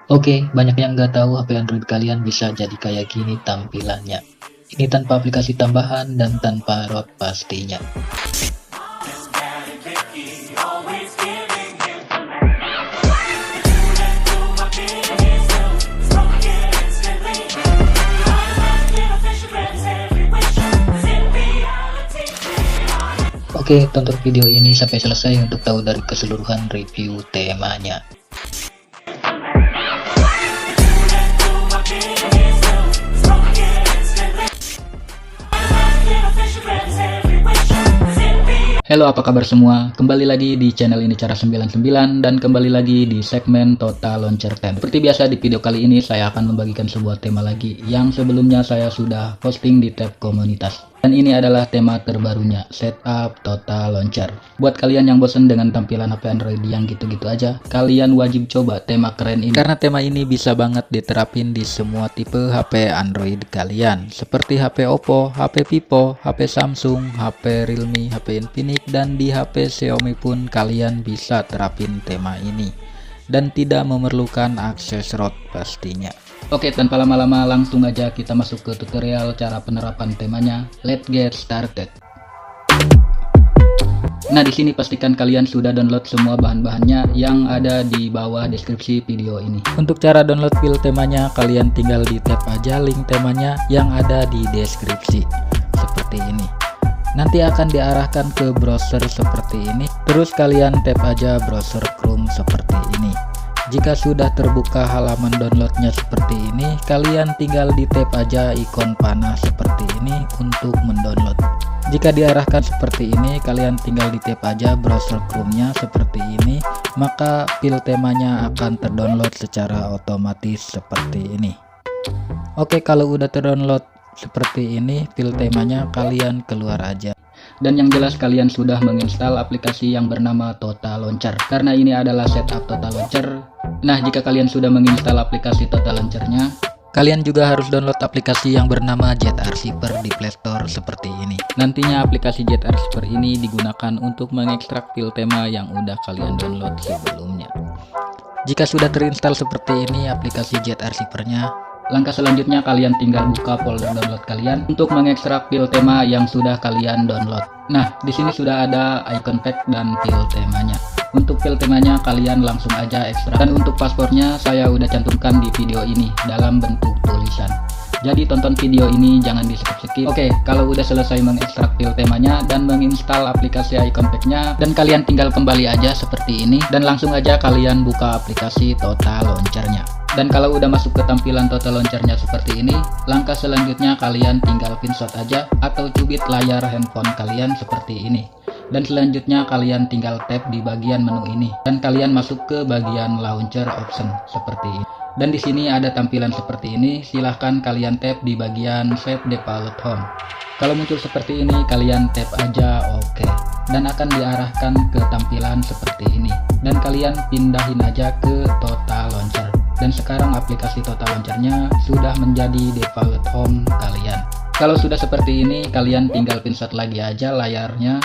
Oke, banyak yang nggak tahu HP Android kalian bisa jadi kayak gini tampilannya. Ini tanpa aplikasi tambahan dan tanpa ROT pastinya. Oke, tonton video ini sampai selesai untuk tahu dari keseluruhan review temanya. Halo, apa kabar semua? Kembali lagi di channel ini Cara 99 dan kembali lagi di segmen Total Launcher Time. Seperti biasa di video kali ini saya akan membagikan sebuah tema lagi yang sebelumnya saya sudah posting di tab komunitas. Dan ini adalah tema terbarunya, Setup Total Launcher. Buat kalian yang bosan dengan tampilan HP Android yang gitu-gitu aja, kalian wajib coba tema keren ini. Karena tema ini bisa banget diterapin di semua tipe HP Android kalian. Seperti HP Oppo, HP Vivo, HP Samsung, HP Realme, HP Infinix, dan di HP Xiaomi pun kalian bisa terapin tema ini. Dan tidak memerlukan akses ROT pastinya. Oke, tanpa lama-lama langsung aja kita masuk ke tutorial cara penerapan temanya. Let's get started. Nah, di sini pastikan kalian sudah download semua bahan-bahannya yang ada di bawah deskripsi video ini. Untuk cara download file temanya, kalian tinggal di tap aja link temanya yang ada di deskripsi. Seperti ini. Nanti akan diarahkan ke browser seperti ini. Terus kalian tap aja browser Chrome seperti ini. Jika sudah terbuka halaman downloadnya seperti ini, kalian tinggal di tap aja ikon panah seperti ini untuk mendownload. Jika diarahkan seperti ini, kalian tinggal di tap aja browser Chrome-nya seperti ini, maka file temanya akan terdownload secara otomatis seperti ini. Oke, kalau udah terdownload seperti ini file temanya, kalian keluar aja. Dan yang jelas kalian sudah menginstal aplikasi yang bernama Total Launcher, karena ini adalah setup Total Launcher. Nah, jika kalian sudah menginstal aplikasi Total Launcher-nya, kalian juga harus download aplikasi yang bernama Jet Archiver di Play Store seperti ini. Nantinya aplikasi Jet Archiver ini digunakan untuk mengekstrak file tema yang udah kalian download sebelumnya. Jika sudah terinstall seperti ini aplikasi Jet Archiver-nya, langkah selanjutnya kalian tinggal buka folder download kalian untuk mengekstrak file tema yang sudah kalian download. Nah, di sini sudah ada icon pack dan file temanya. Untuk file temanya kalian langsung aja ekstrak. Dan untuk paspornya saya udah cantumkan di video ini dalam bentuk tulisan. Jadi tonton video ini jangan di skip-skip. Oke, kalau udah selesai mengekstrak file temanya dan menginstal aplikasi icon pack-nya, dan kalian tinggal kembali aja seperti ini dan langsung aja kalian buka aplikasi Total Launcher-nya. Dan kalau udah masuk ke tampilan Total Launcher-nya seperti ini, langkah selanjutnya kalian tinggal pinshot aja atau cubit layar handphone kalian seperti ini. Dan selanjutnya kalian tinggal tap di bagian menu ini dan kalian masuk ke bagian launcher option seperti ini. Dan di sini ada tampilan seperti ini, silahkan kalian tap di bagian Set Default Home. Kalau muncul seperti ini, kalian tap aja OK. Dan akan diarahkan ke tampilan seperti ini. Dan kalian pindahin aja ke Total Launcher. Dan sekarang aplikasi Total Launcher-nya sudah menjadi default home kalian. Kalau sudah seperti ini, kalian tinggal pinshot lagi aja layarnya.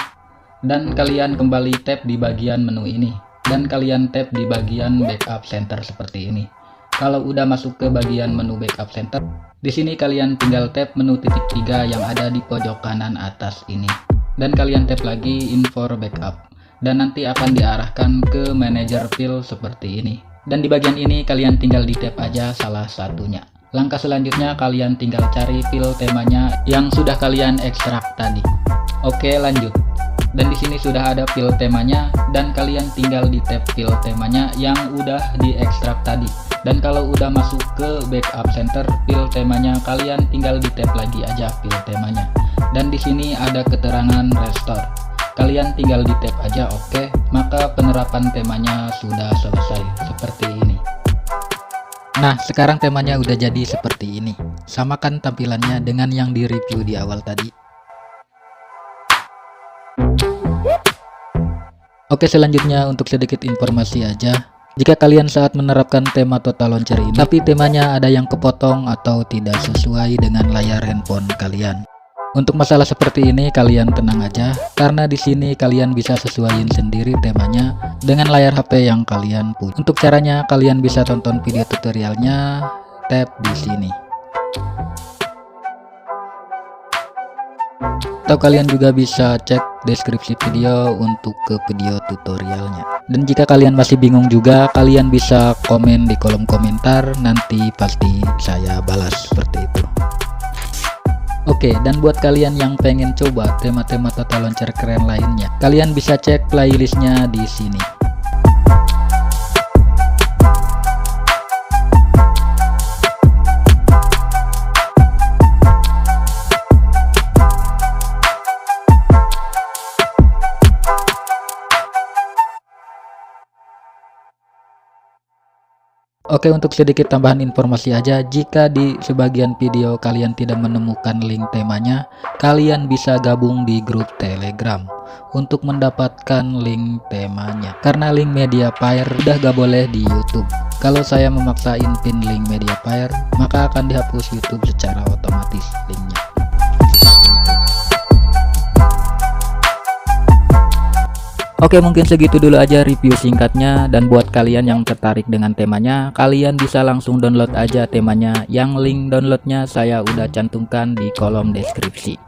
Dan kalian kembali tap di bagian menu ini. Dan kalian tap di bagian Backup Center seperti ini. Kalau udah masuk ke bagian menu Backup Center, di sini kalian tinggal tap menu titik 3 yang ada di pojok kanan atas ini. Dan kalian tap lagi Info Backup. Dan nanti akan diarahkan ke Manager File seperti ini. Dan di bagian ini kalian tinggal di tap aja salah satunya. Langkah selanjutnya kalian tinggal cari file temanya yang sudah kalian ekstrak tadi. Oke, lanjut. Dan di sini sudah ada file temanya dan kalian tinggal di tab file temanya yang udah diekstrak tadi. Dan kalau udah masuk ke Backup Center file temanya, kalian tinggal di tab lagi aja file temanya. Dan di sini ada keterangan restore. Kalian tinggal di tap aja OK, maka penerapan temanya sudah selesai seperti ini. Nah, sekarang temanya udah jadi seperti ini. Samakan tampilannya dengan yang di review di awal tadi. Oke, selanjutnya untuk sedikit informasi aja. Jika kalian saat menerapkan tema Total Launcher ini, tapi temanya ada yang kepotong atau tidak sesuai dengan layar handphone kalian, Untuk masalah seperti ini kalian tenang aja, karena di sini kalian bisa sesuaiin sendiri temanya dengan layar HP yang kalian punya. Untuk caranya kalian bisa tonton video tutorialnya, tap di sini. Atau kalian juga bisa cek deskripsi video untuk ke video tutorialnya. Dan jika kalian masih bingung juga, kalian bisa komen di kolom komentar, nanti pasti saya balas seperti itu. Oke, dan buat kalian yang pengen coba tema-tema tata launcher keren lainnya, kalian bisa cek playlistnya di sini. Oke, untuk sedikit tambahan informasi aja, jika di sebagian video kalian tidak menemukan link temanya, kalian bisa gabung di grup Telegram untuk mendapatkan link temanya. Karena link Mediafire udah gak boleh di YouTube. Kalau saya memaksain pin link Mediafire, maka akan dihapus YouTube secara otomatis linknya. Oke, mungkin segitu dulu aja review singkatnya, dan buat kalian yang tertarik dengan temanya, kalian bisa langsung download aja temanya, yang link downloadnya saya udah cantumkan di kolom deskripsi.